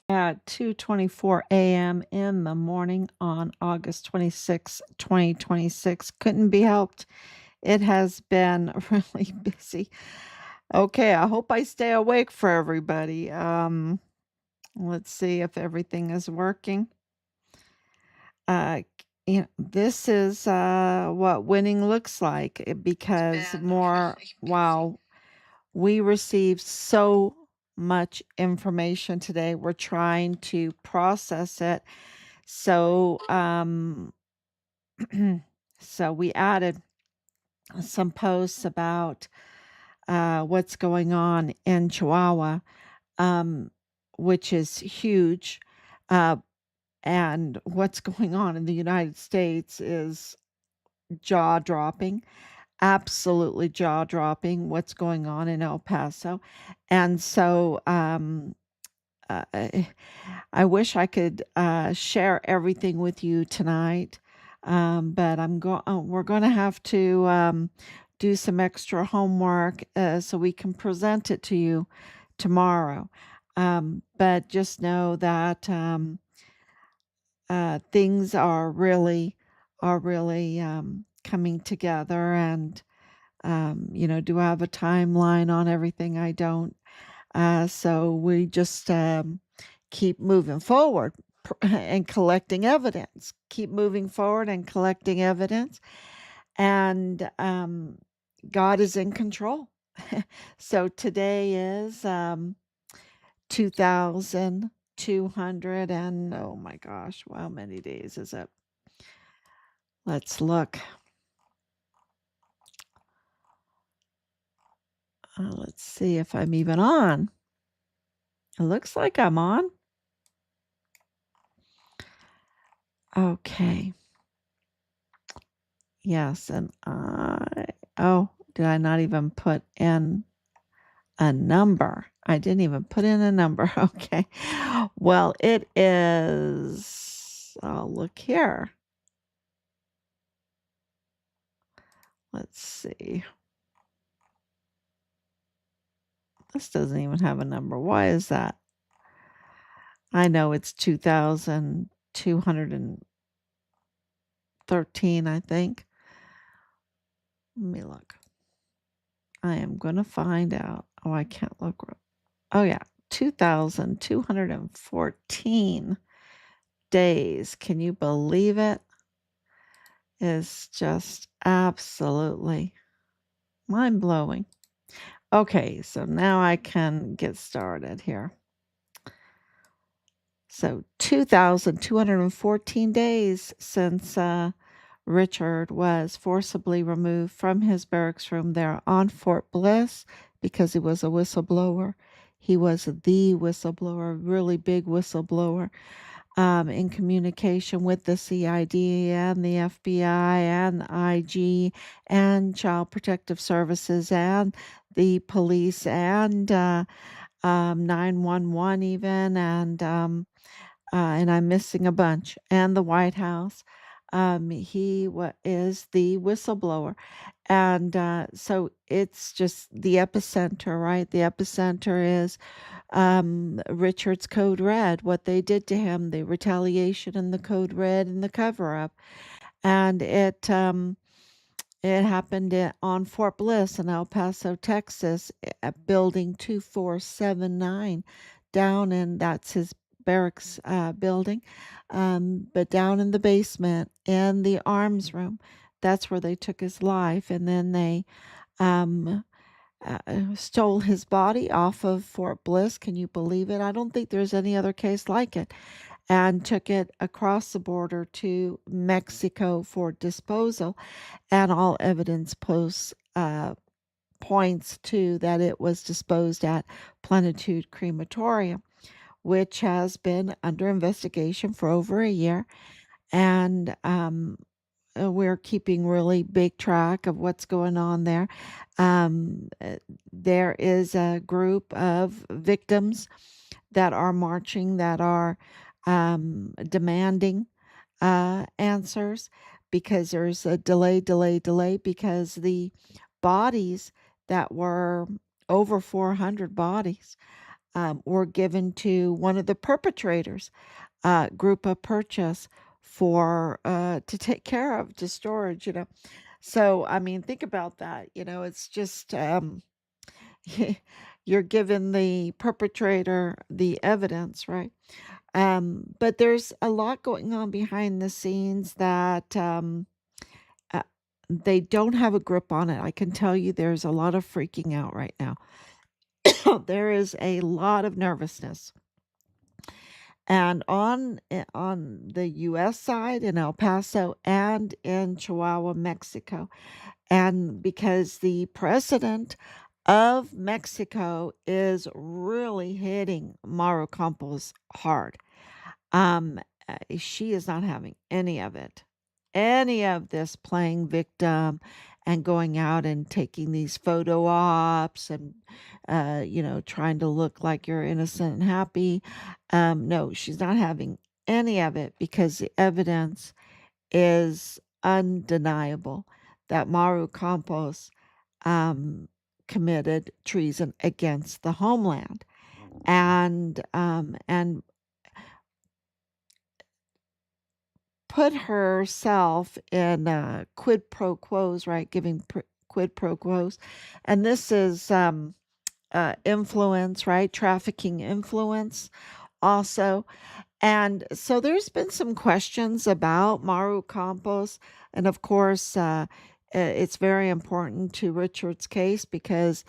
At 2:24 a.m. in the morning on August 26, 2026. Couldn't be helped. It has been really busy. Okay, I hope I stay awake for everybody. Let's see if everything is working. This is what winning looks like because more wow, we received so much information today. We're trying to process it. So, so we added some posts about what's going on in Chihuahua, um, which is huge. Uh, and what's going on in the United States is jaw dropping, absolutely jaw dropping what's going on in El Paso. And so, I I wish I could share everything with you tonight, but we're going to have to do some extra homework so we can present it to you tomorrow. But just know that things are really coming together, and do I have a timeline on everything? I don't. So we just keep moving forward and collecting evidence. Keep moving forward and collecting evidence. And God is in control. So today is 2,200 and oh my gosh, how many days is it? Let's look. Let's see if I'm even on. It looks like I'm on. Okay. Yes, and did I not even put in a number? I didn't even put in a number. Okay. Well, it is, oh, look here. Let's see. This doesn't even have a number. Why is that? I know it's 2,213, I think. Let me look. I am going to find out. Oh, I can't look. Oh, yeah. 2,214 days. Can you believe it? Is just absolutely mind blowing. Okay, so now I can get started here. So 2,214 days since Richard was forcibly removed from his barracks room there on Fort Bliss because he was a whistleblower. He was the whistleblower, really big whistleblower, in communication with the CID and the FBI and the IG and Child Protective Services and the police and 911 even, and I'm missing a bunch, and the White House. He is the whistleblower. And so it's just the epicenter, right? The epicenter is Richard's Code Red, what they did to him, the retaliation and the Code Red and the cover up. And it happened on Fort Bliss in El Paso, Texas, at building 2479 down in that's his barracks building. But down in the basement in the arms room, that's where they took his life. And then they um, stole his body off of Fort Bliss. Can you believe it? I don't think there's any other case like it. And took it across the border to Mexico for disposal. And all evidence points to that it was disposed at Plenitude Crematorium, which has been under investigation for over a year. And we're keeping really big track of what's going on there. There is a group of victims that are marching, that are demanding answers because there's a delay because the bodies that were over 400 bodies were given to one of the perpetrators, group of purchase for to take care of to storage. So I mean, think about that. It's just you're giving the perpetrator the evidence, right? But there's a lot going on behind the scenes that uh, they don't have a grip on it. I can tell you there's a lot of freaking out right now. There is a lot of nervousness. And on the US side in El Paso and in Chihuahua, Mexico. And because the president of Mexico is really hitting Maru Campos hard. She is not having any of it. Any of this playing victim and going out and taking these photo ops and, trying to look like you're innocent and happy. No, she's not having any of it because the evidence is undeniable that Maru Campos um, committed treason against the homeland and put herself in quid pro quos, right? Giving quid pro quos, and this is influence, right? Trafficking influence also. And so there's been some questions about Maru Campos. And of course, it's very important to Richard's case because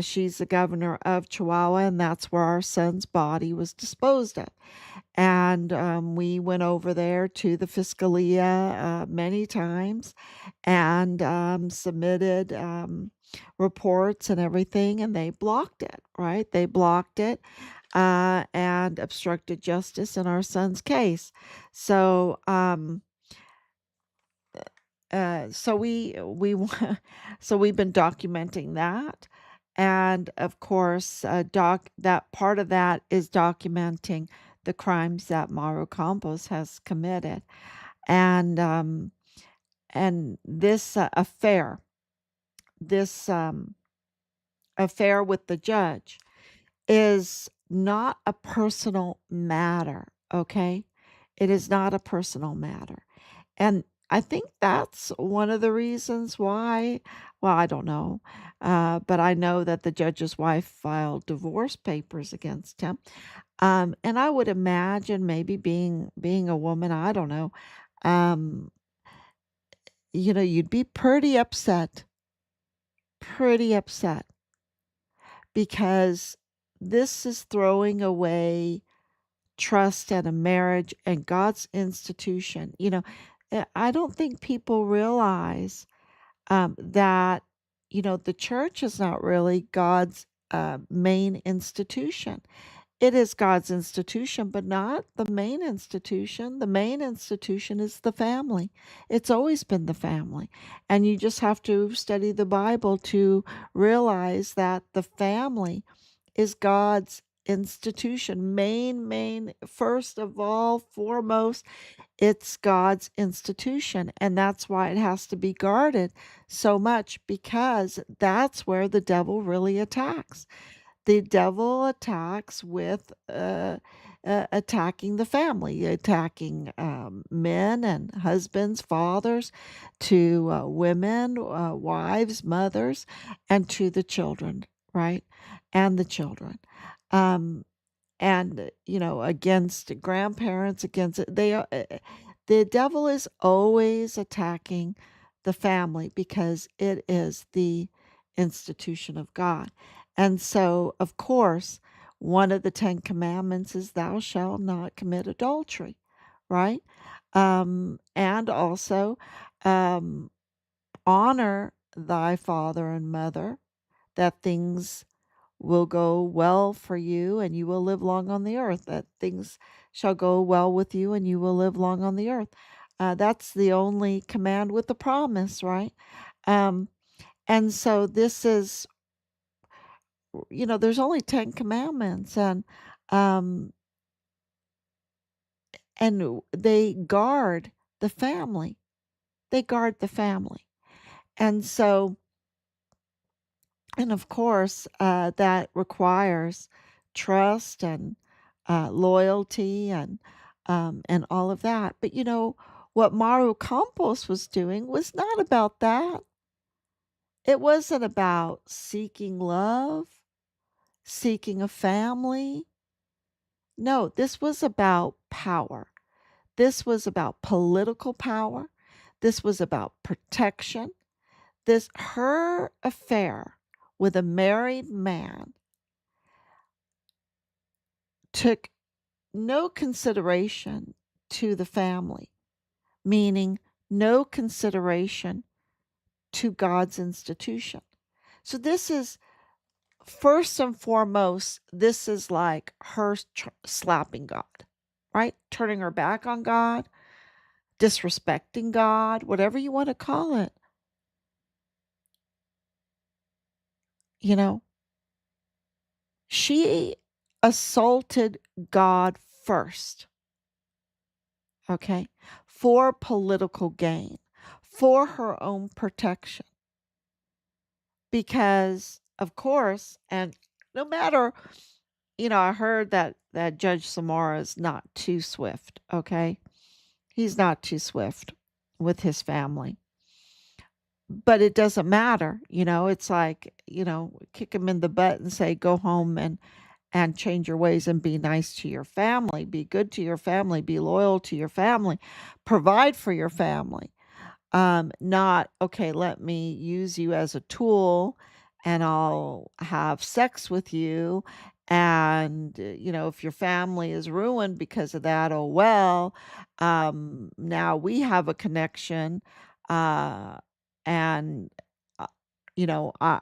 she's the governor of Chihuahua, and that's where our son's body was disposed of. And we went over there to the Fiscalia many times and submitted reports and everything, and they blocked it, right? They blocked it and obstructed justice in our son's case. So, so we've been documenting that, and of course, that part of that is documenting the crimes that Mauro Campos has committed, and this this affair with the judge is not a personal matter, okay? It is not a personal matter. And I think that's one of the reasons why, well, I don't know, but I know that the judge's wife filed divorce papers against him. And I would imagine maybe being a woman, I don't know, um, you'd be pretty upset because this is throwing away trust and a marriage and God's institution. I don't think people realize that, the church is not really God's main institution. It is God's institution, but not the main institution. The main institution is the family. It's always been the family. And you just have to study the Bible to realize that the family is God's institution. First of all, foremost, it's God's institution. And that's why it has to be guarded so much because that's where the devil really attacks. The devil attacks with attacking the family, attacking men and husbands, fathers, to women, wives, mothers, and to the children, right? And the children. Um, and against grandparents, against the devil is always attacking the family because it is the institution of God. And so, of course, one of the 10 commandments is thou shalt not commit adultery, right? And also um, honor thy father and mother, that things will go well for you and you will live long on the earth, that things shall go well with you and you will live long on the earth. That's the only command with the promise, right? Um, and so this is, there's only 10 commandments um, and they guard the family. They guard the family. And so, and of course, that requires trust and loyalty and all of that. But what Maru Campos was doing was not about that. It wasn't about seeking love, seeking a family. No, this was about power. This was about political power. This was about protection. This her affair with a married man took no consideration to the family, meaning no consideration to God's institution. So this is first and foremost, this is like her slapping God, right? Turning her back on God, disrespecting God, whatever you want to call it. You know, she assaulted God first, okay, for political gain, for her own protection. Because, of course, and no matter, I heard that Judge Zamora is not too swift, okay? He's not too swift with his family. But it doesn't matter, it's like, kick him in the butt and say, go home and change your ways and be nice to your family, be good to your family, be loyal to your family, provide for your family. Not, okay, let me use you as a tool and I'll have sex with you. And, if your family is ruined because of that, oh well, now we have a connection. Uh, and, uh,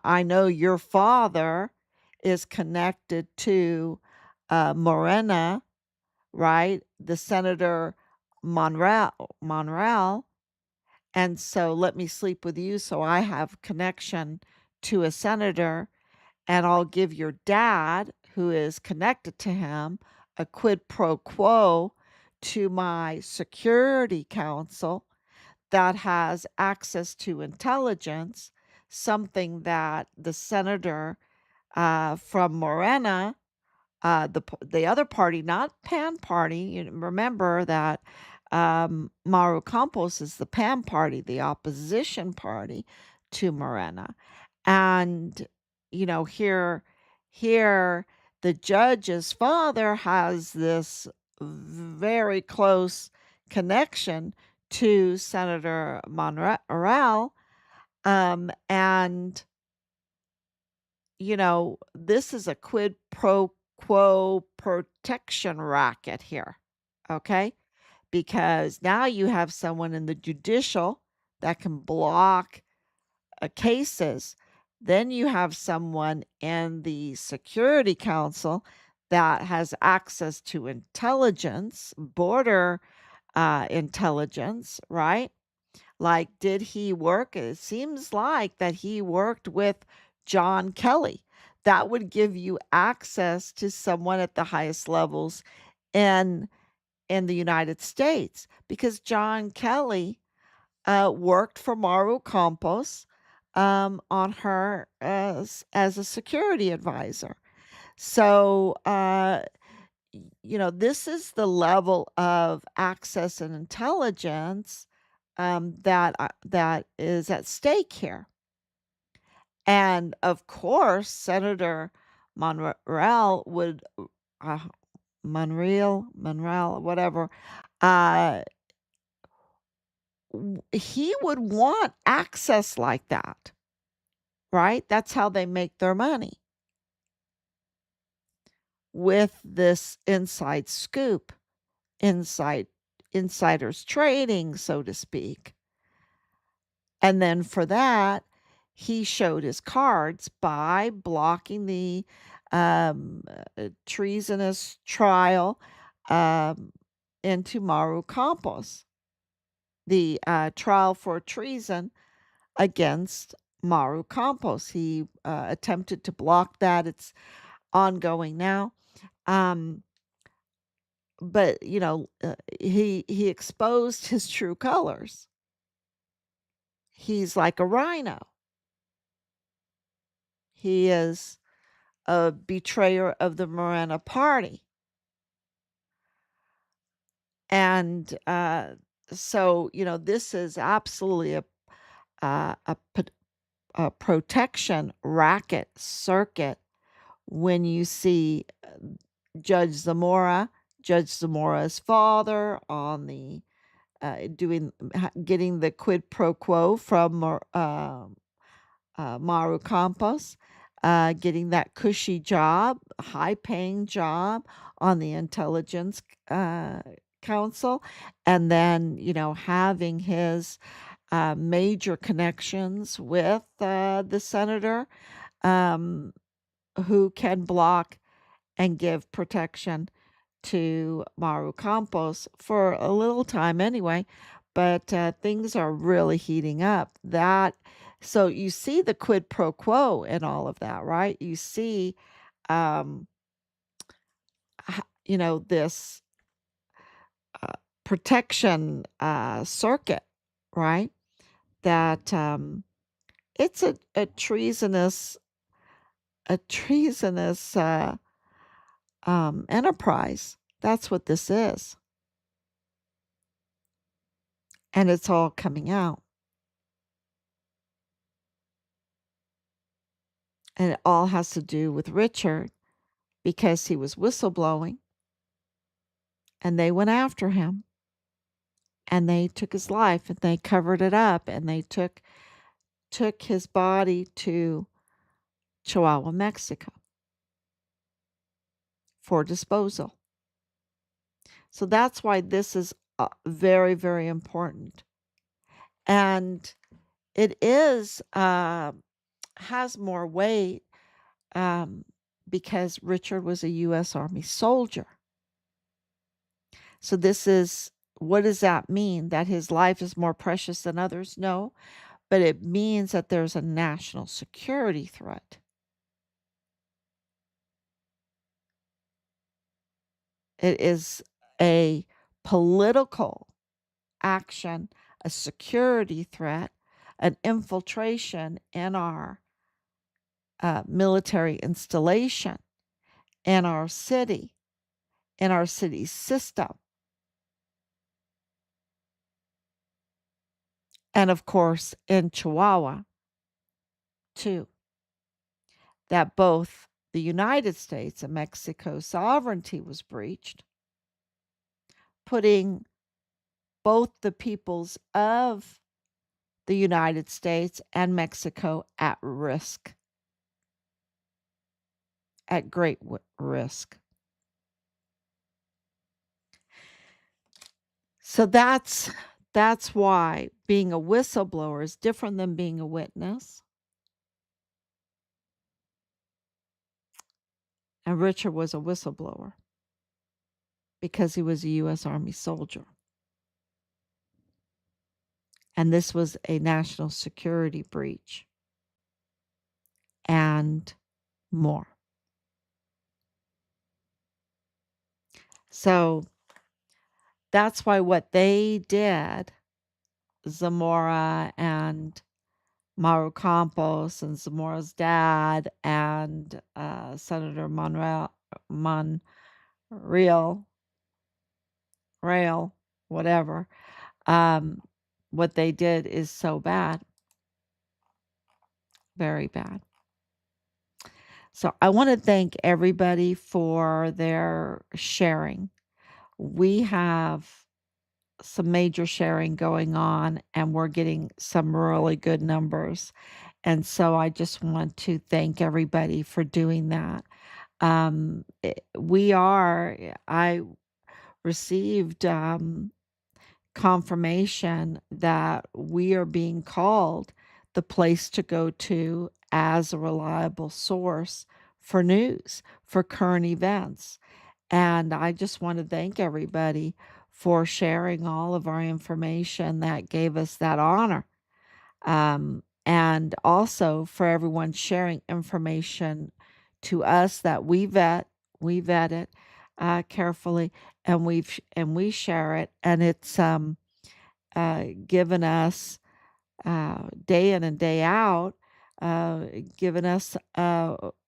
I know your father is connected to Morena, right? The Senator Monreal, and so let me sleep with you so I have connection to a senator, and I'll give your dad, who is connected to him, a quid pro quo to my security council that has access to intelligence, something that the senator from Morena, the other party, not Pan Party. Remember that Maru Campos is the Pan Party, the opposition party to Morena, and here the judge's father has this very close connection to Senator Monreal, and this is a quid pro quo protection racket here. Okay. Because now you have someone in the judicial that can block cases. Then you have someone in the Security Council that has access to intelligence, border intelligence, right? Like, did he work? It seems like that he worked with John Kelly. That would give you access to someone at the highest levels in in the United States because John Kelly worked for Maru Campos on her as a security advisor. So, this is the level of access and intelligence that is at stake here. And of course, Senator Monreal would, uh, Monreal, whatever, uh, he would want access like that, right? That's how they make their money with this inside scoop, inside insiders trading, so to speak. And then for that, he showed his cards by blocking the treasonous trial um, into Maru Campos, the trial for treason against Maru Campos. He attempted to block that. It's ongoing now. Um, but he exposed his true colors. He's like a rhino. He is a betrayer of the Morena party. And so, this is absolutely a, a, p- a protection racket circuit when you see Judge Zamora, Judge Zamora's father on the getting the quid pro quo from Maru Campos, getting that cushy job, high paying job on the intelligence uh, council, and then, having his major connections with the senator, um, who can block and give protection to Maru Campos for a little time anyway, but things are really heating up. So you see the quid pro quo in all of that, right? You see, um, this uh, protection circuit, right? That it's a treasonous enterprise. That's what this is, and it's all coming out. And it all has to do with Richard because he was whistleblowing and they went after him and they took his life and they covered it up and they took his body to Chihuahua, Mexico for disposal. So that's why this is very, very important. And it is has more weight um, because Richard was a U.S. Army soldier. So this is what does that mean? That his life is more precious than others? No, but it means that there's a national security threat. It is a political action, a security threat, an infiltration in our military installation, in our city, in our city system, and of course in Chihuahua, too. That both the United States and Mexico's sovereignty was breached, putting both the peoples of the United States and Mexico at risk, at great risk. So that's why being a whistleblower is different than being a witness. And Richard was a whistleblower because he was a U.S. Army soldier. And this was a national security breach and more. So that's why what they did, Zamora and Maru Campos and Zamora's dad and Senator Monreal, Rail, whatever, um, what they did is so bad, very bad. So I want to thank everybody for their sharing. We have some major sharing going on and we're getting some really good numbers. And so I just want to thank everybody for doing that. I received confirmation that we are being called the place to go to as a reliable source for news, for current events. And I just want to thank everybody for sharing all of our information that gave us that honor. And also for everyone sharing information to us that we vet it carefully, and we share it, and it's given us day in and day out, given us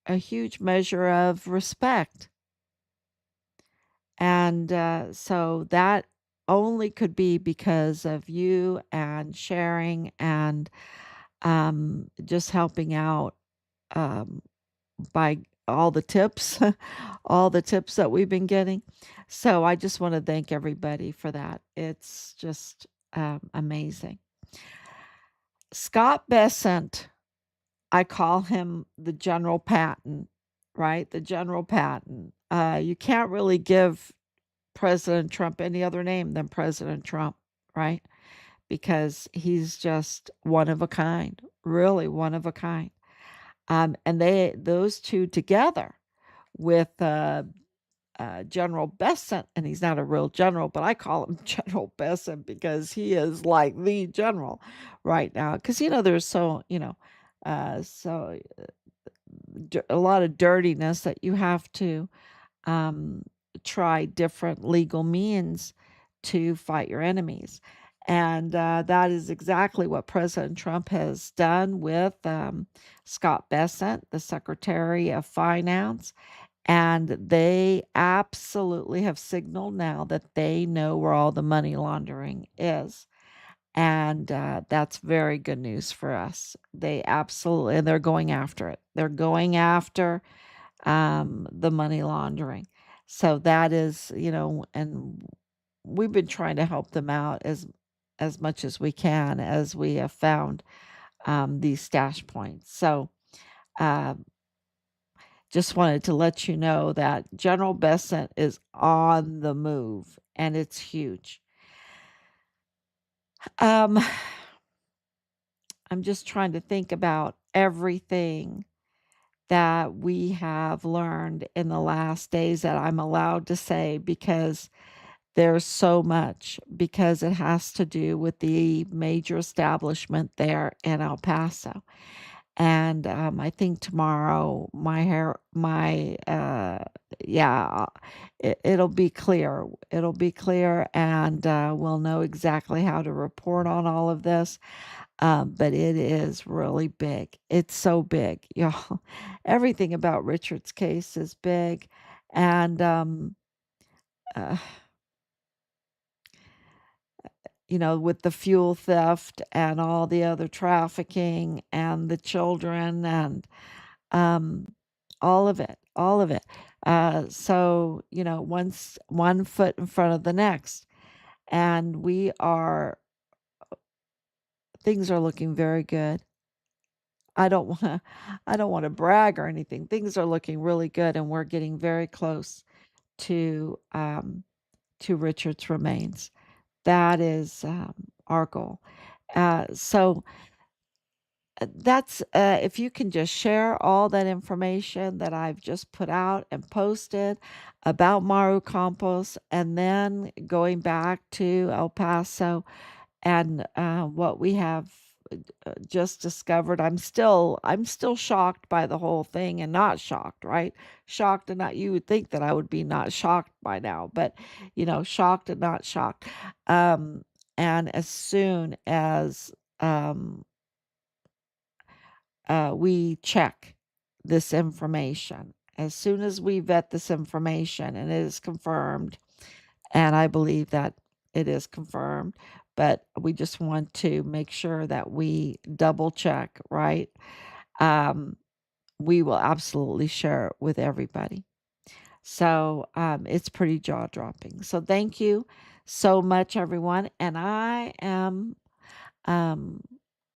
a huge measure of respect. And so that only could be because of you and sharing and just helping out um, by all the tips, all the tips that we've been getting. So I just want to thank everybody for that. It's just amazing. Scott Bessent, I call him the General Patton, right? The General Patton. You can't really give President Trump any other name than President Trump, right? Because he's just one of a kind, really one of a kind. And those two together with General Besant, and he's not a real general, but I call him General Besant because he is like the general right now. Because there's so a lot of dirtiness that you have to um, try different legal means to fight your enemies. And that is exactly what President Trump has done with Scott Bessent, the Secretary of Finance. And they absolutely have signaled now that they know where all the money laundering is. And that's very good news for us. They absolutely, and they're going after it. They're going after the money laundering. So that is, and we've been trying to help them out as much as we can as we have found these stash points. So uh, just wanted to let you know that General Besant is on the move, and it's huge. Um, I'm just trying to think about everything that we have learned in the last days that I'm allowed to say because there's so much, because it has to do with the major establishment there in El Paso. And I think tomorrow yeah, it'll be clear. It'll be clear, and we'll know exactly how to report on all of this. But it is really big. It's so big, y'all. Everything about Richard's case is big, and uh, with the fuel theft and all the other trafficking and the children and um, all of it, all of it. So once one foot in front of the next, and things are looking very good. I don't want to I don't want to brag or anything. Things are looking really good, and we're getting very close to Richard's remains. That is our goal. So that's if you can just share all that information that I've just put out and posted about Maru Campos, and then going back to El Paso and what we have just discovered. I'm still shocked by the whole thing, and not shocked, right? Shocked and not. You would think that I would be not shocked by now, but shocked and not shocked. Um, and as soon as um, we check this information, as soon as we vet this information and it is confirmed, and I believe that it is confirmed, but we just want to make sure that we double check, right? Um, we will absolutely share it with everybody. So it's pretty jaw dropping. So thank you so much, everyone. And I am